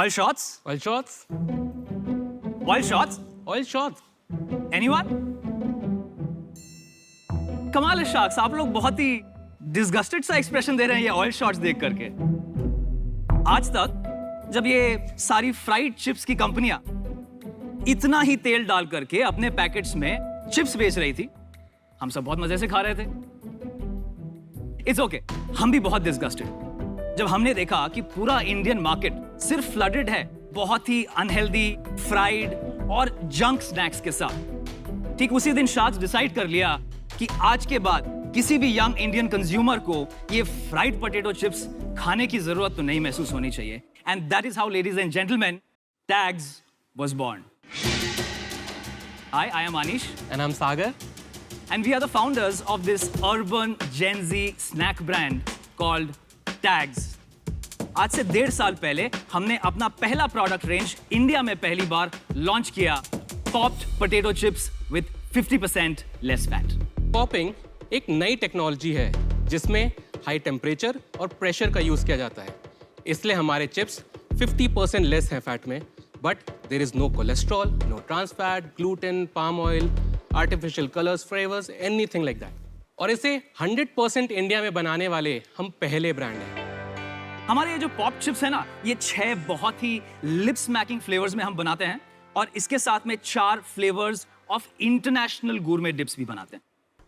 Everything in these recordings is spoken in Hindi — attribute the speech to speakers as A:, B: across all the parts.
A: Oil shots?
B: Oil shots?
A: Oil shots?
B: Oil shots?
A: Anyone? कमाल है शार्क्स, आप लोग बहुत ही डिस्गस्टेड सा एक्सप्रेशन दे रहे हैं ये ऑयल शॉट्स देख करके। आज तक जब ये सारी फ्राइड चिप्स की कंपनियां इतना ही तेल डाल करके अपने पैकेट्स में चिप्स बेच रही थी, हम सब बहुत मजे से खा रहे थे। इट्स ओके, हम भी बहुत डिस्गस्टेड जब हमने देखा कि पूरा इंडियन मार्केट सिर्फ फ्लडेड है बहुत ही अनहेल्दी फ्राइड और जंक स्नैक्स के साथ। ठीक उसी दिन शार्क्स डिसाइड कर लिया कि आज के बाद किसी भी यंग इंडियन कंज्यूमर को ये फ्राइड पोटैटो चिप्स खाने की जरूरत तो नहीं महसूस होनी चाहिए। And that is how, ladies and gentleman, Tagz was born. Hi, I am Anish.
B: And I'm Sagar.
A: And we are the founders of this urban Gen Z snack brand called Tags. आज से 1.5 साल पहले हमने अपना पहला प्रोडक्ट रेंज इंडिया में पहली बार लॉन्च किया, popped potato chips with 50% less fat.
B: Popping एक नई टेक्नोलॉजी है जिसमें हाई टेम्परेचर और प्रेशर का यूज़ किया जाता है। इसलिए हमारे चिप्स 50% लेस हैं फैट में, but there is no cholesterol, no trans fat, gluten, palm oil, artificial colors, flavors, anything like that. और इसे 100% इंडिया में बनाने वाले हम पहले ब्रांड हैं।
A: हमारे ये जो पॉप चिप्स है ना, ये 6 बहुत ही लिप स्मैकिंग फ्लेवर्स में हम बनाते हैं और इसके साथ में 4 फ्लेवर्स ऑफ इंटरनेशनल गूरमे डिप्स भी बनाते हैं।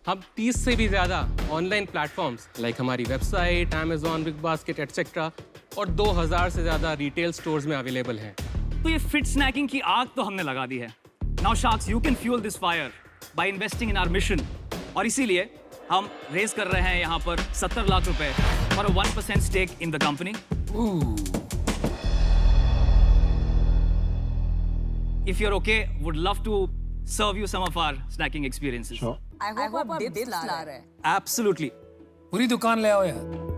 B: हम 30 से भी ज़्यादा ऑनलाइन प्लेटफॉर्म्स लाइक हमारी website, Amazon, big basket etcetera और 2000 से ज़्यादा रिटेल स्टोर्स में अवेलेबल हैं।
A: तो ये फिट स्नैकिंग की आग तो हमने लगा दी है। Now sharks, you can fuel this fire by investing in our mission. और इसीलिए हम रेज कर रहे हैं यहाँ पर 70 लाख रुपए for 1% stake in the company. If you are okay, would love to serve you some of our snacking experiences.
C: I hope आप dips ला रहे हैं।
A: एब्सोल्युटली।
D: पूरी दुकान ले आओ यार।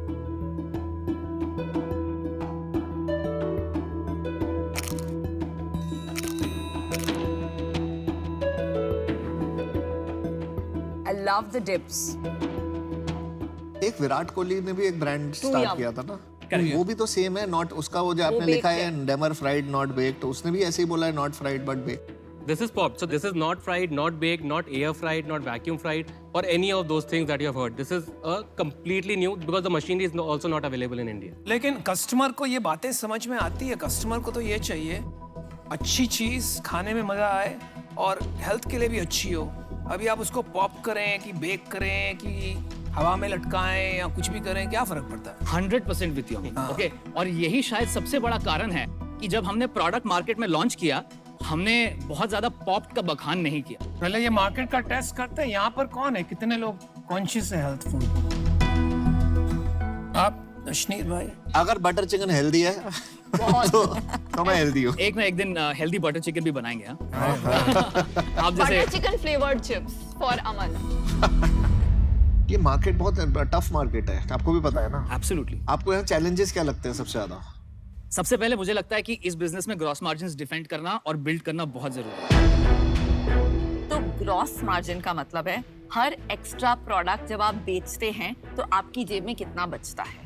C: I love the dips.
E: एक विराट कोहली ने भी एक ब्रांड स्टार्ट किया था ना, वो भी तो सेम है, नॉट उसका वो जो आपने लिखा है डेमर फ्राइड नॉट बेक्ड, तो उसने भी ऐसे ही बोला है not fried but baked.
B: This is popped, so this is not fried, not baked, not air fried, not vacuum fried, or any of those things that you have heard. This is a completely new because the machinery is also not available in India.
D: लेकिन कस्टमर को ये बातें समझ में आती है। कस्टमर को तो ये चाहिए अच्छी चीज खाने में मजा आए और हेल्थ के लिए भी अच्छी हो। अभी आप उसको पॉप करें कि बेक करें कि हवा में लटकाएं या कुछ भी करें, क्या फर्क पड़ता है?
A: 100% विद यू। ओके, और यही शायद सबसे बड़ा कारण है कि जब हमने प्रोडक्ट मार्केट में लॉन्च किया, हमने बहुत ज्यादा पॉप का बखान नहीं किया।
D: पहले ये मार्केट का टेस्ट करते हैं। यहाँ पर कौन है, कितने लोग कॉन्शियस है हेल्थ फूड? आप अशनीर भाई,
E: अगर बटर चिकन हेल्दी है तो मैं हेल्दी हूँ।
A: एक ना एक दिन हेल्दी बटर चिकन भी बनाएंगे। आप जैसे
F: butter chicken flavoured chips for Aman.
E: ये मार्केट बहुत टफ मार्केट है, आपको भी पता है ना।
A: एब्सोल्युटली।
E: आपको यहाँ चैलेंजेस क्या लगते हैं सबसे ज्यादा?
A: सबसे पहले मुझे लगता है कि इस बिजनेस में ग्रॉस मार्जिन्स डिफेंड करना और बिल्ड करना बहुत जरूरी है।
F: तो ग्रॉस मार्जिन का मतलब है हर एक्स्ट्रा प्रोडक्ट जब आप बेचते हैं तो आपकी जेब में कितना बचता है।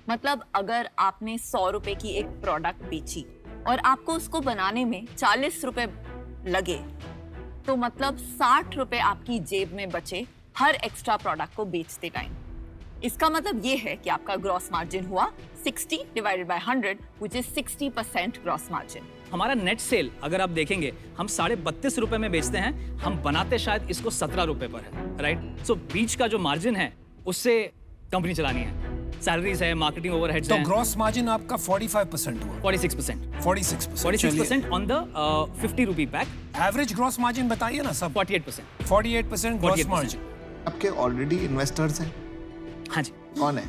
F: मतलब अगर आपने 100 रुपए की एक प्रोडक्ट बेची और आपको उसको बनाने में 40 रुपए लगे, तो मतलब 60 रुपए आपकी जेब में बचे हर एक्स्ट्रा प्रोडक्ट को बेचते टाइम। इसका मतलब ये है कि आपका ग्रॉस मार्जिन हुआ 60 divided by 100 which is 60% gross margin.
A: हमारा नेट सेल अगर आप देखेंगे, हम 32.5 रुपए में बेचते हैं, हम बनाते शायद इसको 17 रुपए पर है, राइट? सो बीच का जो मार्जिन है उससे कंपनी चलानी है, सैलरीज है, मार्केटिंग ओवरहेड्स
D: तो
A: हैं।
D: ग्रॉस मार्जिन आपका 45% हुआ।
A: 46%।
D: 46%
A: on the 50 rupee pack.
D: Average gross margin बताइए ना सब।
A: 48%।
D: 48% ग्रॉस
A: 48%।
D: मार्जिन।
E: आपके ऑलरेडी इन्वेस्टर्स हैं?
A: हाँ जी।
E: कौन है?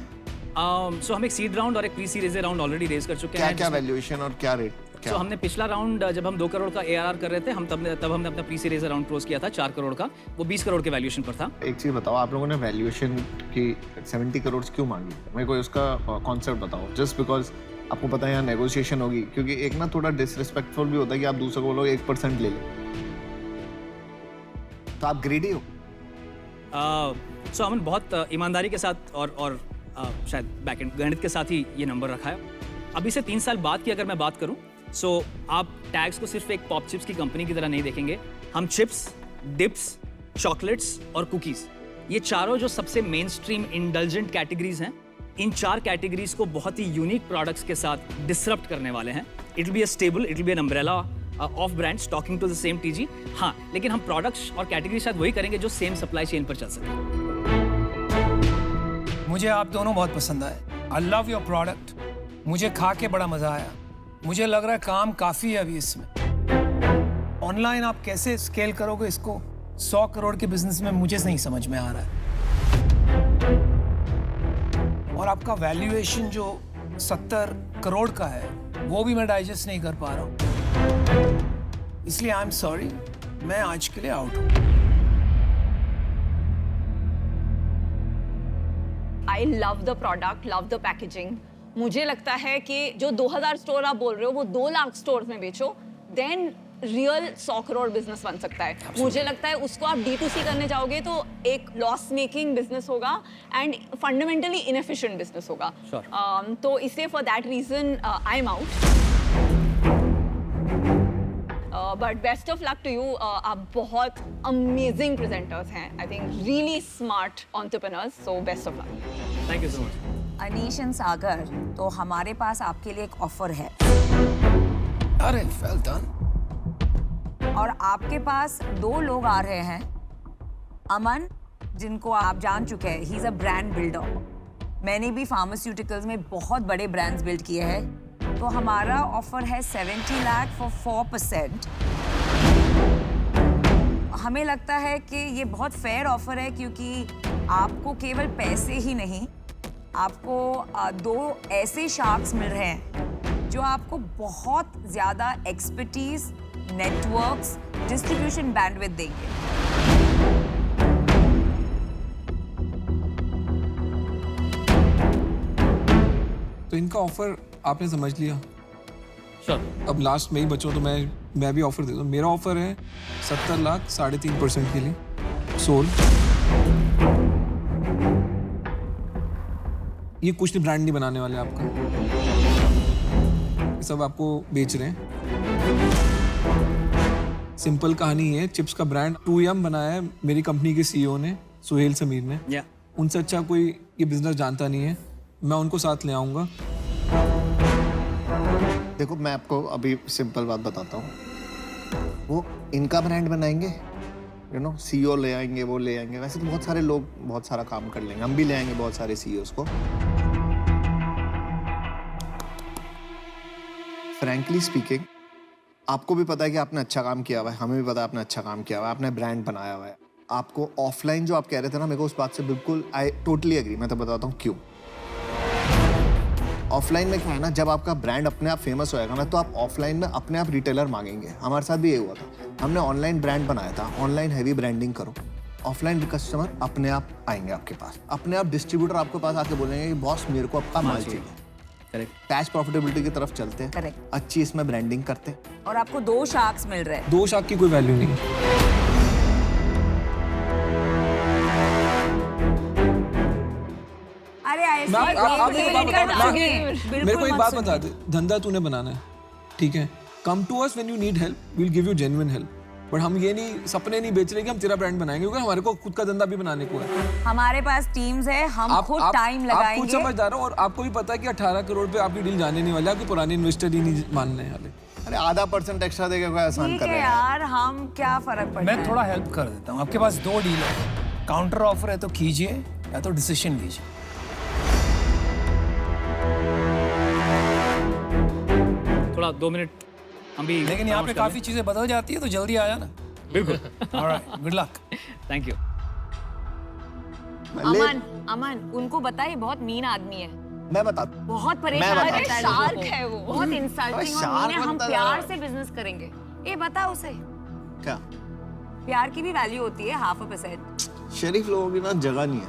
A: सो हम एक सीड राउंड और एक pre series round already raise कर चुके हैं।
E: क्या वैल्यूएशन और क्या रेट?
A: तो हमने पिछला राउंड जब हम 2 करोड़ का ARR कर रहे थे, तब हमने अपना प्री सीरीज राउंड क्लोज किया था 4 करोड़ का, वो 20 करोड़ के वैल्यूएशन पर था।
E: एक चीज बताओ, आप लोगों ने वैल्यूएशन की 70 करोड़ क्यों मांगी? मेरे को उसका कॉन्सेप्ट बताओ। जस्ट बिकॉज आपको पता है यहाँ नेगोशिएशन होगी, क्योंकि एक ना थोड़ा डिसरिस्पेक्टफुल भी होता है कि आप दूसरे को बोलो 1% ले लो, तो आप ग्रीडी हो।
A: सो अमन बहुत ईमानदारी के साथ और शायद बैकएंड गणित के साथ ही ये नंबर रखा है। अभी से 3 साल बाद की अगर मैं बात करूं सो आप टैग्स को सिर्फ एक पॉप चिप्स की कंपनी की तरह नहीं देखेंगे। हम चिप्स, डिप्स, चॉकलेट्स और कुकीज, ये चारों जो सबसे मेन स्ट्रीम इंडल्जेंट कैटेगरीज हैं, इन 4 कैटेगरीज को बहुत ही यूनिक प्रोडक्ट्स के साथ डिसरप्ट करने वाले हैं। It will be a stable, it will be an umbrella of brands talking to the same TG. हाँ, लेकिन हम प्रोडक्ट्स और कैटेगरी शायद वही करेंगे जो सेम सप्लाई चेन पर चल सके।
D: मुझे आप दोनों बहुत पसंद आए। I love your product. मुझे खा के बड़ा मजा आया। मुझे लग रहा है काम काफी है अभी इसमें। ऑनलाइन आप कैसे स्केल करोगे इसको 100 करोड़ के बिजनेस में, मुझे नहीं समझ में आ रहा है। और आपका वैल्यूएशन जो 70 करोड़ का है वो भी मैं डाइजेस्ट नहीं कर पा रहा हूँ। इसलिए आई एम सॉरी, मैं आज के लिए आउट हूँ।
F: I love the product, love the packaging. मुझे लगता है कि जो 2000 स्टोर आप बोल रहे हो वो 2 लाख स्टोर में बेचो, देन रियल 100 करोड़ बिजनेस बन सकता है। मुझे लगता है उसको आप D2C करने जाओगे तो एक लॉस मेकिंग बिजनेस होगा एंड फंडामेंटली इनएफिशिएंट बिजनेस होगा। तो इसलिए for that reason I am out. But best of luck to you. आप बहुत अमेजिंग प्रेजेंटर्स हैं। I think really smart entrepreneurs, so best of luck.
A: Thank you so much.
C: Anish and Sagar, तो हमारे पास आपके लिए एक ऑफर है
D: अरे वेल डन।
C: और आपके पास 2 लोग आ रहे हैं। अमन, जिनको आप जान चुके हैं, he is a brand builder. मैंने भी फार्मास्यूटिकल्स में बहुत बड़े ब्रांड्स बिल्ड किए हैं। तो हमारा ऑफर है 70 लाख फॉर 4%। हमें लगता है कि ये बहुत फेयर ऑफर है, क्योंकि आपको केवल पैसे ही नहीं, आपको 2 ऐसे शार्क्स मिल रहे हैं जो आपको बहुत ज़्यादा एक्सपर्टीज, नेटवर्क्स, डिस्ट्रीब्यूशन बैंडविड्थ देंगे।
G: तो इनका ऑफर आपने समझ लिया।
A: श्योर।
G: अब लास्ट में ही बचो तो मैं भी ऑफर दे दूँ। मेरा ऑफर है 70 लाख 3.5% के लिए सोल्ड। ये कुछ नहीं, ब्रांड नहीं बनाने वाले आपका, ये सब आपको बेच रहे हैं। सिंपल कहानी है, चिप्स का ब्रांड 2M बनाया है मेरी कंपनी के CEO ने, सुहेल समीर ने।
A: या
G: उनसे अच्छा कोई ये बिजनेस जानता नहीं है। मैं उनको साथ ले आऊँगा।
E: देखो, मैं आपको अभी सिंपल बात बताता हूँ। वो इनका ब्रांड बनाएंगे, CEO ले आएंगे, वो ले आएंगे। वैसे तो बहुत सारे लोग बहुत सारा काम कर लेंगे, हम भी ले आएंगे बहुत सारे CEOs को। फ्रैंकली स्पीकिंग, आपको भी पता है कि आपने अच्छा काम किया हुआ है, हमें भी पता है आपने अच्छा काम किया हुआ है, आपने ब्रांड बनाया हुआ है। आपको ऑफलाइन जो आप कह रहे थे ना, मेरे को उस बात से बिल्कुल आई टोटली एग्री। मैं तो बताता हूँ क्यों। ऑफलाइन में क्या है ना, जब आपका ब्रांड अपने आप फेमस होएगा ना, तो आप ऑफलाइन में अपने आप रिटेलर मांगेंगे। हमारे साथ भी ये हुआ था। हमने ऑनलाइन ब्रांड बनाया था, ऑनलाइन हैवी ब्रांडिंग करो, ऑफलाइन कस्टमर अपने आप आएंगे आपके पास, अपने आप डिस्ट्रीब्यूटर आपके पास आके बोलेंगे कि बॉस मेरे को आपका माल चाहिए।
A: करेक्ट।
E: कैश प्रॉफिटेबिलिटी की तरफ चलते हैं,
C: करेक्ट।
E: अच्छी इसमें ब्रांडिंग करते हैं।
C: और आपको 2 शार्क्स मिल रहे हैं।
G: 2 शाख की कोई वैल्यू नहीं है।
C: अरे ऐसे
G: मेरे को एक बात बता दे, धंधा तूने बनाना है, ठीक है? Come to us when you need help, we will give you genuine help. But हम ये नहीं, सपने नहीं बेच रहे कि हम तेरा ब्रांड बनाएंगे, क्योंकि हमारे को खुद का धंधा भी बनाने को है।
C: हमारे पास टीम्स है, हम खुद टाइम लगाएंगे।
G: आप खुद समझदार हो, और आपको भी पता है कि 18 करोड़ पे आपकी डील जाने नहीं वाली, आपके पुराने इन्वेस्टर ही नहीं मानने वाले।
E: अरे आधा % एक्स्ट्रा देके कोई आसान
C: ठीक
E: कर
C: है
E: रहे हैं।
C: यार, हम क्या फर्क पड़ता है।
D: मैं थोड़ा हेल्प कर देता हूँ। आपके पास 2 डील है, काउंटर ऑफर है तो कीजिए, या तो डिसीजन लीजिए।
A: थोड़ा 2 मिनट हम भी।
D: लेकिन यहाँ पे काफी चीजें बदल जाती है, तो जल्दी आ जाना।
A: बिल्कुल।
D: Alright, good luck.
A: Thank you.
F: Aman, उनको बताइए बहुत मीन आदमी है,
E: मैं बता,
F: बहुत
E: मैं
F: परेशान
E: बताता
F: करता है
E: हूँ।
F: लोगों को। है वो बहुत इंसल्टिंग और
E: शार्क
F: मीन है। हम
E: बनता
F: प्यार
E: है।
F: से बिजनेस करेंगे। ये बता उसे,
E: क्या
C: प्यार की भी वैल्यू होती है 0.5%।
E: शरीफ लोगों की ना जगह नहीं है।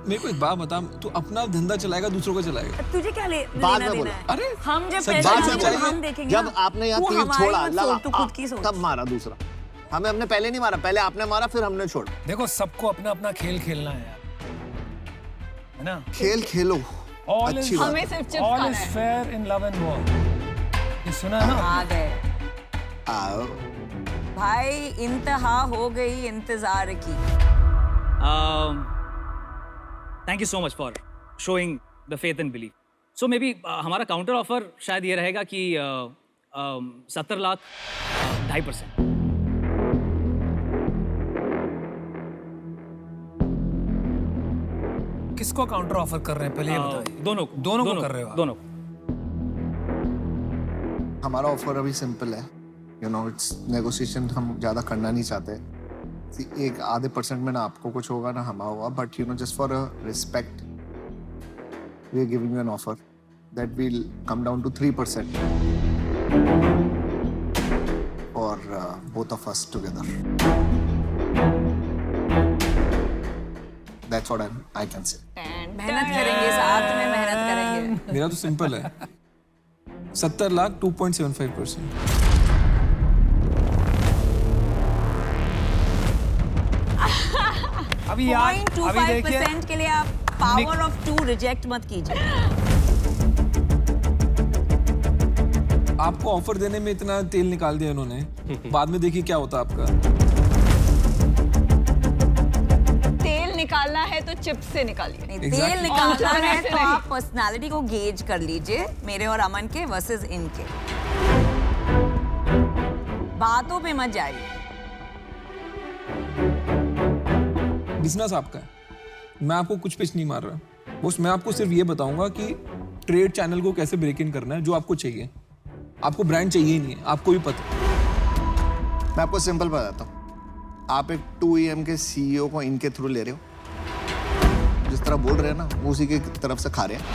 G: मेरे को एक बात बता, तू अपना धंधा चलाएगा, दूसरों का चलाएगा?
C: तुझे क्या
E: बाद
C: लेना
E: में
C: देना
E: बोला।
C: है?
G: अरे
C: हम जब
G: सब
C: पैसे
G: बात में
C: आएंगे,
G: चाहिए।
C: हम देखेंगे
E: जब
C: ना।
E: आपने यहाँ
C: तू
E: 3
C: हमारी
E: छोड़ा,
C: मत
E: लगा
C: सोच, तू खुद की सोच।
E: तब मारा दूसरा। हमें हमने पहले नहीं मारा, पहले आपने मारा फिर हमने छोड़ा।
D: देखो, सबको अपना अपना खेल खेलना है यार। ना
E: खेल खेलो,
D: All
E: अच्छी
D: is-
E: बात
F: हमें
E: है।
F: सिर्फ चिप्स
D: ऑल
F: खाना
D: इज
F: है।
D: Fair in love and war, ये सुना है ना?
C: आ गए
E: आओ।
C: भाई, इंतहा हो गई इंतजार की।
A: Thank you so much for showing the faith and belief. So may be हमारा काउंटर ऑफर शायद ये रहेगा कि 70 लाख 2.5%.
D: किसको काउंटर ऑफर कर रहे हैं पहले ये बताइए।
A: दोनों
D: को कर रहे हो आप?
A: दोनों.
E: हमारा ऑफर अभी सिंपल है, यू नो, इट्स नेगोशिएशन हम ज़्यादा करना नहीं चाहते. See, एक आधे % में ना आपको कुछ होगा ना हमारा होगा, but you know just for a respect we are giving you an offer that will come down to 3% for both of us together. That's what I can say.
C: मेहनत करेंगे, साथ में मेहनत करेंगे।
G: मेरा तो सिंपल है, 70 लाख 2.75%.
D: अभी यार, अभी देखिए
C: 0.25% के लिए आप पावर ऑफ 2 रिजेक्ट मत कीजिए।
G: आपको ऑफर देने में इतना तेल निकाल दिया इन्होंने, बाद में देखिए क्या होता आपका.
F: तेल निकालना है तो चिप्स से निकालिए।
C: नहीं,
G: Exactly.
C: तेल निकालना
F: और
C: है
F: ऐसे
C: तो
F: नहीं।
C: आप पर्सनालिटी को गेज कर लीजिए, मेरे और अमन के वर्सेस इनके। बातों पे मत जाइए।
G: बिजनेस आपका है, मैं आपको कुछ पिच नहीं मार रहा. बस मैं आपको सिर्फ ये बताऊंगा कि ट्रेड चैनल को कैसे ब्रेक इन करना है, जो आपको चाहिए. आपको ब्रांड चाहिए ही नहीं है, आपको भी पता है.
E: मैं आपको सिंपल बताता हूँ. आप एक 2EM के CEO को इनके थ्रू ले रहे हो, जिस तरह बोल रहे हैं ना वो उसी की तरफ से खा रहे हैं.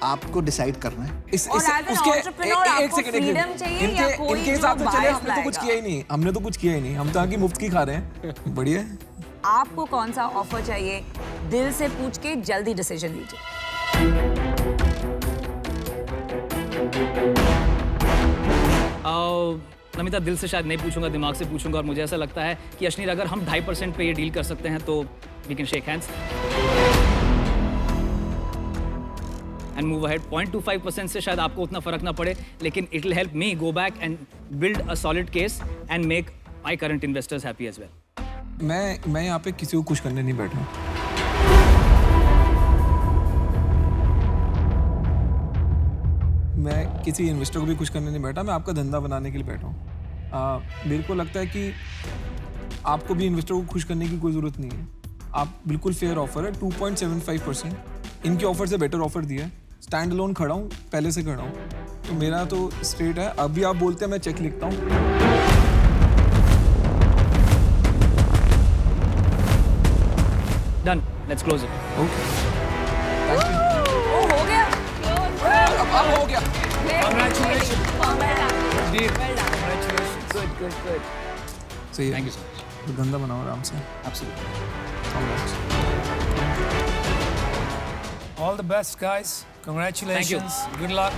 E: आपको डिसाइड करना है.
C: और as an entrepreneur आपको freedom चाहिए या कोई
G: इनके
C: जो
G: हिसाब से चले,
C: bias
G: हमने तो कुछ
C: लाएगा?
G: किया ही नहीं. हमने तो कुछ किया ही नहीं, हम तो आगे मुफ्त की खा रहे हैं. बढ़िया है.
C: आपको कौन सा ऑफर चाहिए, दिल से पूछ के जल्दी डिसीजन लीजिए।
A: नमिता, दिल से शायद नहीं पूछूंगा, दिमाग से पूछूंगा. और मुझे ऐसा लगता है कि अश्नीर, अगर हम 2.5% पे ये डील कर सकते हैं तो we can shake hands and move ahead. 0.25% से शायद आपको उतना फर्क ना पड़े, लेकिन it will help me go back and build a solid case and make my current investors happy as well.
G: मैं यहाँ पे किसी को कुछ करने नहीं बैठा. मैं किसी इन्वेस्टर को भी कुछ करने नहीं बैठा. मैं आपका धंधा बनाने के लिए बैठा हूँ. मेरे को लगता है कि आपको भी इन्वेस्टर को खुश करने की कोई ज़रूरत नहीं है. आप बिल्कुल फेयर ऑफर है, 2.75%. इनके ऑफर से बेटर ऑफर दिया है. स्टैंड अलोन खड़ा हूँ, पहले से खड़ा हूँ, तो मेरा तो स्ट्रेट है. अभी आप बोलते हैं मैं चेक लिखता हूँ.
A: Done, let's close it.
G: Okay, thank you.
C: ओ, हो गया।
G: अब हो गया.
D: Congratulations. Deal.
C: Well done.
D: Congratulations.
C: Good, good, good.
G: सही है.
A: Thank you so much.
G: तो धंधा बनाओ आराम से.
A: Absolutely.
D: All the best, guys. Congratulations. Good luck.